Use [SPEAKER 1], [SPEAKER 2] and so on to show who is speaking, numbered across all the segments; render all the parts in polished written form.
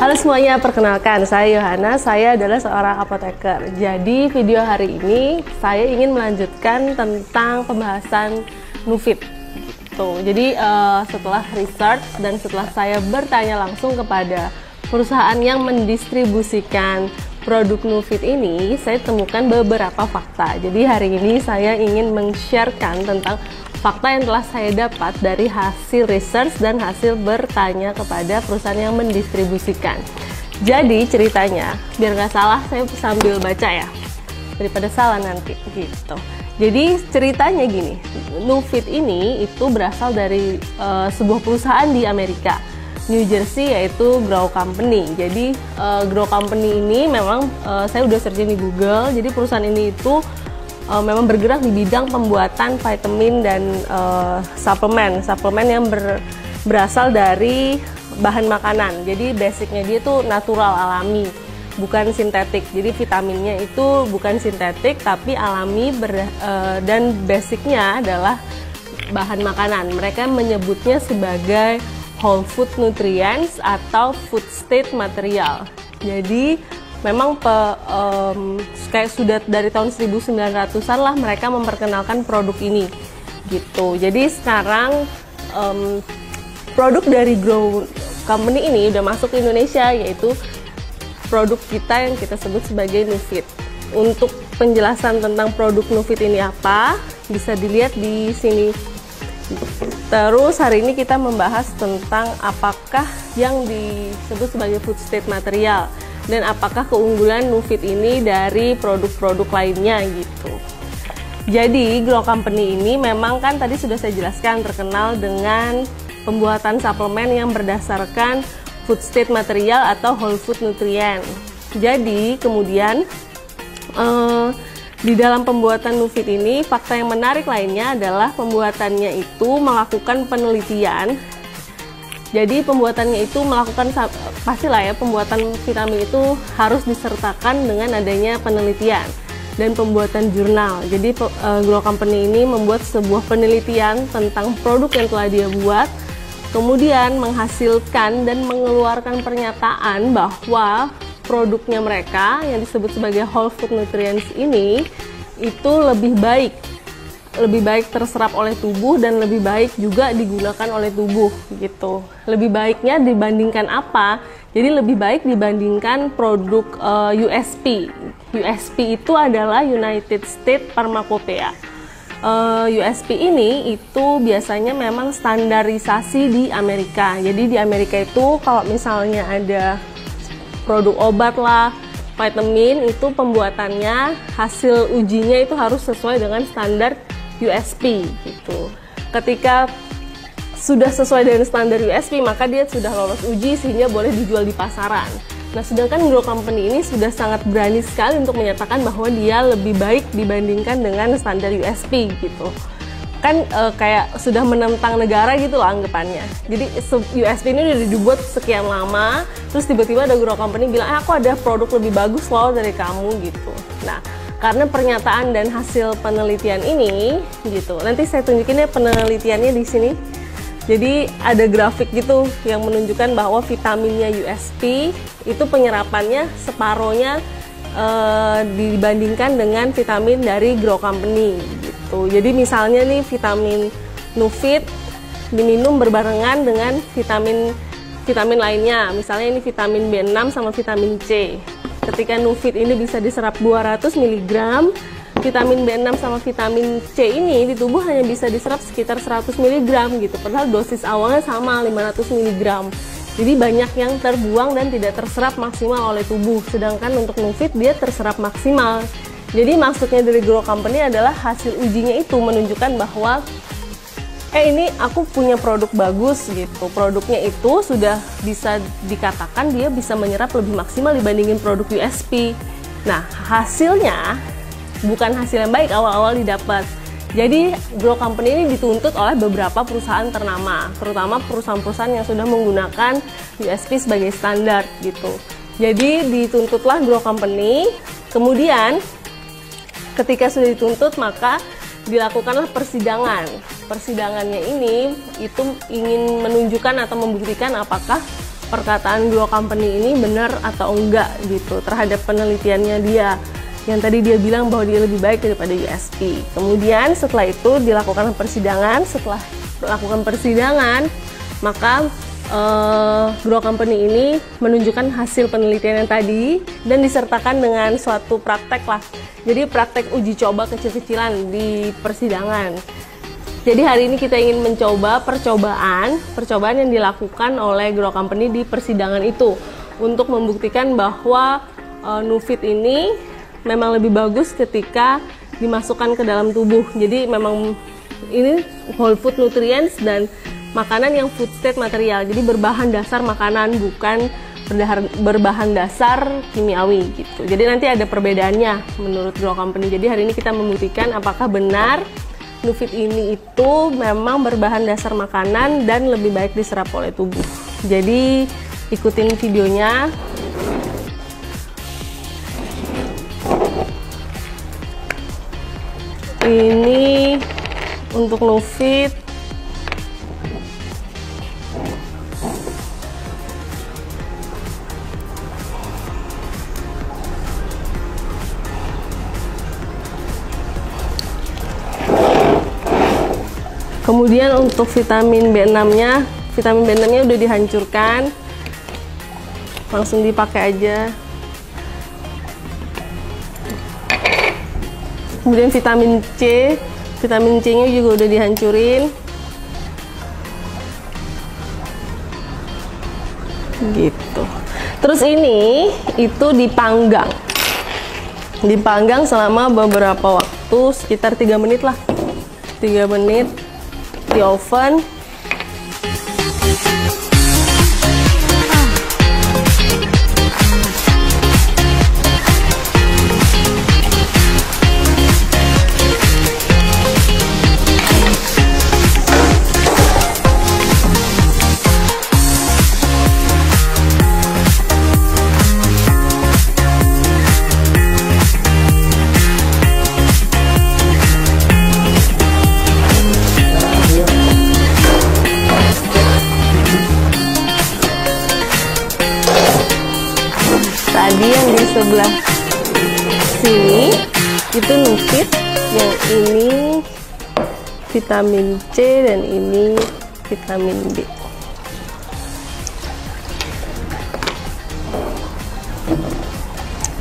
[SPEAKER 1] Halo semuanya, perkenalkan saya Yohana, saya adalah seorang apoteker. Jadi video hari ini saya ingin melanjutkan tentang pembahasan Nufit. Gitu. Jadi setelah research dan setelah saya bertanya langsung kepada perusahaan yang mendistribusikan produk Nufit ini, saya temukan beberapa fakta. Jadi hari ini saya ingin men-sharekan tentang fakta yang telah saya dapat dari hasil research dan hasil bertanya kepada perusahaan yang mendistribusikan. Jadi ceritanya, biar nggak salah saya sambil baca ya, daripada salah nanti gitu. Jadi ceritanya gini, Nufit ini itu berasal dari sebuah perusahaan di Amerika, New Jersey, yaitu Grow Company. Jadi Grow Company ini memang saya udah searching di Google. Jadi perusahaan ini itu memang bergerak di bidang pembuatan vitamin dan suplemen yang berasal dari bahan makanan. Jadi basicnya dia tuh natural, alami, bukan sintetik. Jadi vitaminnya itu bukan sintetik tapi alami dan basicnya adalah bahan makanan. Mereka menyebutnya sebagai whole food nutrients atau food state material. Jadi memang kayak sudah dari tahun 1900-an lah mereka memperkenalkan produk ini gitu. Jadi sekarang produk dari Grow Company ini udah masuk ke Indonesia, yaitu produk kita yang kita sebut sebagai Nufit. Untuk penjelasan tentang produk Nufit ini apa bisa dilihat di sini. Terus hari ini kita membahas tentang apakah yang disebut sebagai food state material dan apakah keunggulan Nufit ini dari produk-produk lainnya gitu. Jadi Grow Company ini memang kan tadi sudah saya jelaskan terkenal dengan pembuatan suplemen yang berdasarkan food state material atau whole food nutrient. Jadi kemudian di dalam pembuatan Nufit ini fakta yang menarik lainnya adalah pembuatannya itu melakukan penelitian. Jadi pembuatannya itu melakukan, pastilah ya, pembuatan vitamin itu harus disertakan dengan adanya penelitian dan pembuatan jurnal. Jadi Grow Company ini membuat sebuah penelitian tentang produk yang telah dia buat, kemudian menghasilkan dan mengeluarkan pernyataan bahwa produknya mereka yang disebut sebagai whole food nutrients ini itu lebih baik terserap oleh tubuh dan lebih baik juga digunakan oleh tubuh gitu. Lebih baiknya dibandingkan apa? Jadi lebih baik dibandingkan produk USP. USP itu adalah United States Pharmacopoeia. USP ini itu biasanya memang standarisasi di Amerika. Jadi di Amerika itu kalau misalnya ada produk obat lah, vitamin, itu pembuatannya, hasil ujinya itu harus sesuai dengan standar USP gitu. Ketika sudah sesuai dengan standar USP, maka dia sudah lolos uji sehingga boleh dijual di pasaran. Nah, sedangkan Grow Company ini sudah sangat berani sekali untuk menyatakan bahwa dia lebih baik dibandingkan dengan standar USP gitu. Kan kayak sudah menentang negara gitu loh anggapannya. Jadi USP ini udah dibuat sekian lama, terus tiba-tiba ada Grow Company bilang, aku ada produk lebih bagus loh dari kamu gitu. Nah, karena pernyataan dan hasil penelitian ini gitu. Nanti saya tunjukin ya penelitiannya di sini. Jadi ada grafik gitu yang menunjukkan bahwa vitaminnya USP itu penyerapannya separohnya dibandingkan dengan vitamin dari Grow Company gitu. Jadi misalnya nih vitamin Nufit diminum berbarengan dengan vitamin lainnya. Misalnya ini vitamin B6 sama vitamin C. Ketika Nufit ini bisa diserap 200 mg, vitamin B6 sama vitamin C ini di tubuh hanya bisa diserap sekitar 100 mg gitu. Padahal dosis awalnya sama 500 mg. Jadi banyak yang terbuang dan tidak terserap maksimal oleh tubuh. Sedangkan untuk Nufit dia terserap maksimal. Jadi maksudnya dari Grow Company adalah hasil ujinya itu menunjukkan bahwa ini aku punya produk bagus gitu. Produknya itu sudah bisa dikatakan dia bisa menyerap lebih maksimal dibandingin produk USP. Nah, hasilnya bukan hasil yang baik awal-awal didapat. Jadi Grow Company ini dituntut oleh beberapa perusahaan ternama, terutama perusahaan-perusahaan yang sudah menggunakan USP sebagai standar gitu. Jadi dituntutlah Grow Company. Kemudian ketika sudah dituntut maka dilakukanlah persidangan. Persidangannya ini itu ingin menunjukkan atau membuktikan apakah perkataan Grow Company ini benar atau enggak gitu terhadap penelitiannya dia. Yang tadi dia bilang bahwa dia lebih baik daripada USP. Kemudian setelah itu dilakukan persidangan. Setelah melakukan persidangan, maka Grow Company ini menunjukkan hasil penelitian yang tadi dan disertakan dengan suatu praktek lah. Jadi praktek uji coba kecil-kecilan di persidangan. Jadi hari ini kita ingin mencoba percobaan yang dilakukan oleh Grow Company di persidangan itu untuk membuktikan bahwa Nufit ini memang lebih bagus ketika dimasukkan ke dalam tubuh. Jadi memang ini whole food nutrients dan makanan yang food state material. Jadi berbahan dasar makanan, bukan berbahan dasar kimiawi gitu. Jadi nanti ada perbedaannya menurut Grow Company. Jadi hari ini kita membuktikan apakah benar Nufit ini itu memang berbahan dasar makanan dan lebih baik diserap oleh tubuh. Jadi ikutin videonya. Ini untuk Nufit. Kemudian untuk vitamin B6-nya, udah dihancurkan. Langsung dipakai aja. Kemudian vitamin C-nya juga udah dihancurin. Gitu. Terus ini itu dipanggang. Dipanggang selama beberapa waktu, sekitar 3 menit lah. 3 menit di oven. Tadi yang di sebelah sini itu Nufit, yang ini vitamin C dan ini vitamin B.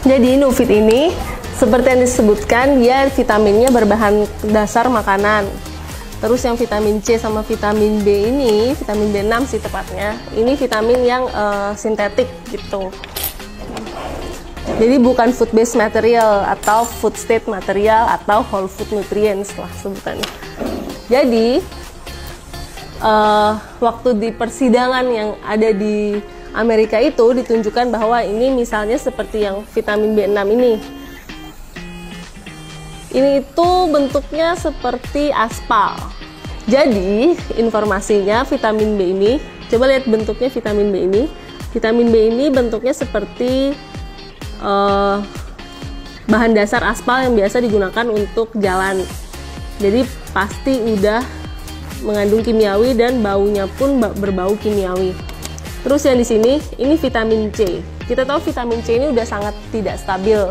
[SPEAKER 1] Jadi Nufit ini seperti yang disebutkan, dia vitaminnya berbahan dasar makanan. Terus yang vitamin C sama vitamin B ini, vitamin B6 sih tepatnya, ini vitamin yang sintetik gitu. Jadi bukan food based material atau food state material atau whole food nutrients lah sebutannya. Jadi waktu di persidangan yang ada di Amerika itu ditunjukkan bahwa ini misalnya seperti yang vitamin B6 ini. Ini itu bentuknya seperti aspal. Jadi informasinya vitamin B ini, coba lihat bentuknya vitamin B ini. Vitamin B ini bentuknya seperti bahan dasar aspal yang biasa digunakan untuk jalan. Jadi pasti udah mengandung kimiawi dan baunya pun berbau kimiawi. Terus yang di sini ini vitamin C. Kita tahu vitamin C ini udah sangat tidak stabil.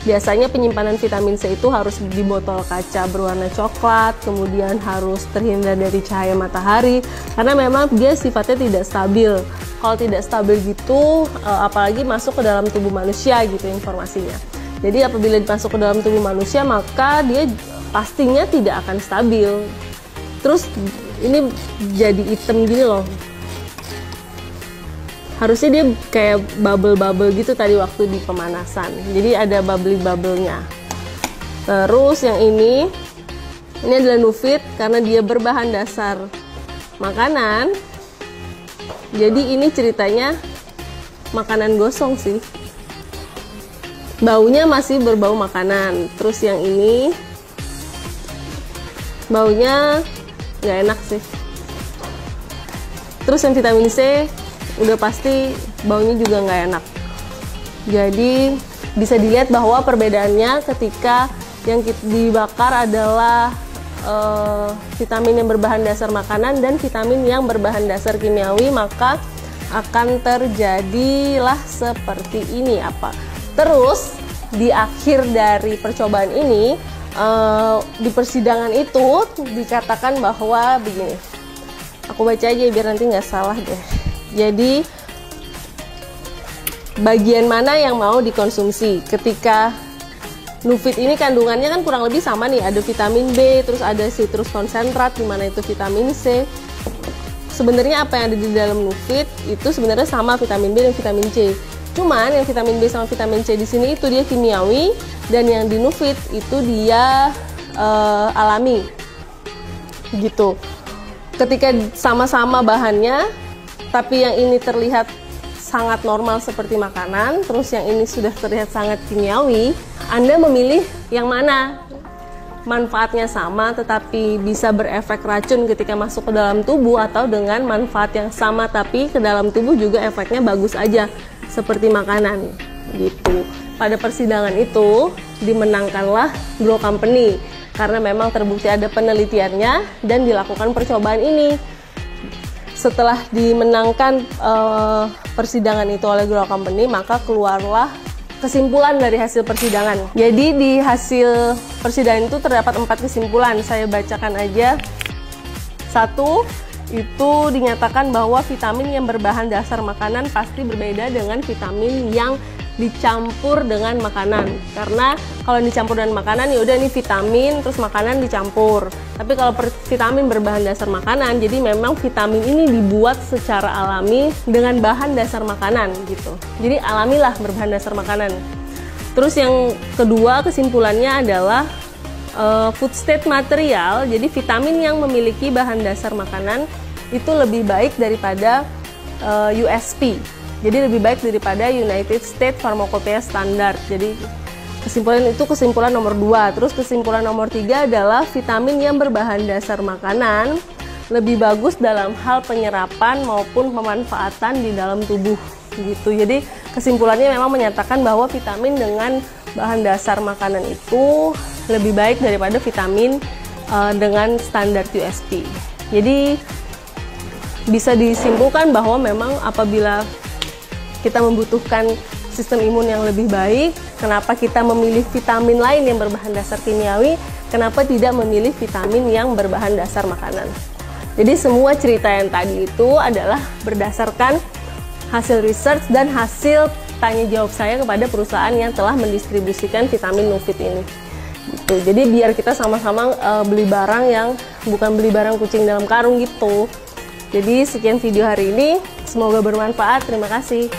[SPEAKER 1] Biasanya penyimpanan vitamin C itu harus di botol kaca berwarna coklat, kemudian harus terhindar dari cahaya matahari karena memang dia sifatnya tidak stabil. Kalau tidak stabil gitu, apalagi masuk ke dalam tubuh manusia gitu informasinya. Jadi apabila masuk ke dalam tubuh manusia, maka dia pastinya tidak akan stabil. Terus ini jadi hitam gini loh. Harusnya dia kayak bubble-bubble gitu tadi waktu di pemanasan. Jadi ada bubbly-bubble-nya. Terus yang ini adalah Nufit karena dia berbahan dasar makanan. Jadi ini ceritanya makanan gosong sih. Baunya masih berbau makanan. Terus yang ini baunya nggak enak sih. Terus yang vitamin C udah pasti baunya juga nggak enak. Jadi bisa dilihat bahwa perbedaannya ketika yang dibakar adalah vitamin yang berbahan dasar makanan dan vitamin yang berbahan dasar kimiawi, maka akan terjadilah seperti ini apa. Terus di akhir dari percobaan ini, di persidangan itu dikatakan bahwa begini, aku baca aja biar nanti nggak salah deh. Jadi bagian mana yang mau dikonsumsi ketika Nufit ini kandungannya kan kurang lebih sama nih, ada vitamin B, terus ada citrus konsentrat, dimana itu vitamin C. Sebenarnya apa yang ada di dalam Nufit itu sebenarnya sama vitamin B dan vitamin C. Cuman yang vitamin B sama vitamin C di sini itu dia kimiawi, dan yang di Nufit itu dia alami, gitu. Ketika sama-sama bahannya, tapi yang ini terlihat sangat normal seperti makanan, terus yang ini sudah terlihat sangat kimiawi, Anda memilih yang mana? Manfaatnya sama tetapi bisa berefek racun ketika masuk ke dalam tubuh, atau dengan manfaat yang sama tapi ke dalam tubuh juga efeknya bagus aja seperti makanan, gitu. Pada persidangan itu dimenangkanlah Grow Company karena memang terbukti ada penelitiannya dan dilakukan percobaan ini. Setelah dimenangkan persidangan itu oleh Grow Company, maka keluarlah kesimpulan dari hasil persidangan. Jadi di hasil persidangan itu terdapat 4 kesimpulan. Saya bacakan aja. 1, itu dinyatakan bahwa vitamin yang berbahan dasar makanan pasti berbeda dengan vitamin yang dicampur dengan makanan. Karena kalau dicampur dengan makanan ya udah ini vitamin terus makanan dicampur. Tapi kalau vitamin berbahan dasar makanan, jadi memang vitamin ini dibuat secara alami dengan bahan dasar makanan gitu. Jadi alamilah berbahan dasar makanan. Terus yang kedua kesimpulannya adalah food state material. Jadi vitamin yang memiliki bahan dasar makanan itu lebih baik daripada USP. Jadi lebih baik daripada United States Pharmacopoeia Standard. Jadi kesimpulan itu kesimpulan nomor 2. Terus kesimpulan nomor 3 adalah vitamin yang berbahan dasar makanan lebih bagus dalam hal penyerapan maupun pemanfaatan di dalam tubuh gitu. Jadi kesimpulannya memang menyatakan bahwa vitamin dengan bahan dasar makanan itu lebih baik daripada vitamin dengan standar USP. Jadi bisa disimpulkan bahwa memang apabila kita membutuhkan sistem imun yang lebih baik, kenapa kita memilih vitamin lain yang berbahan dasar kimiawi, kenapa tidak memilih vitamin yang berbahan dasar makanan. Jadi semua cerita yang tadi itu adalah berdasarkan hasil research dan hasil tanya jawab saya kepada perusahaan yang telah mendistribusikan vitamin Nufit ini. Gitu. Jadi biar kita sama-sama beli barang yang bukan beli barang kucing dalam karung gitu. Jadi sekian video hari ini, semoga bermanfaat. Terima kasih.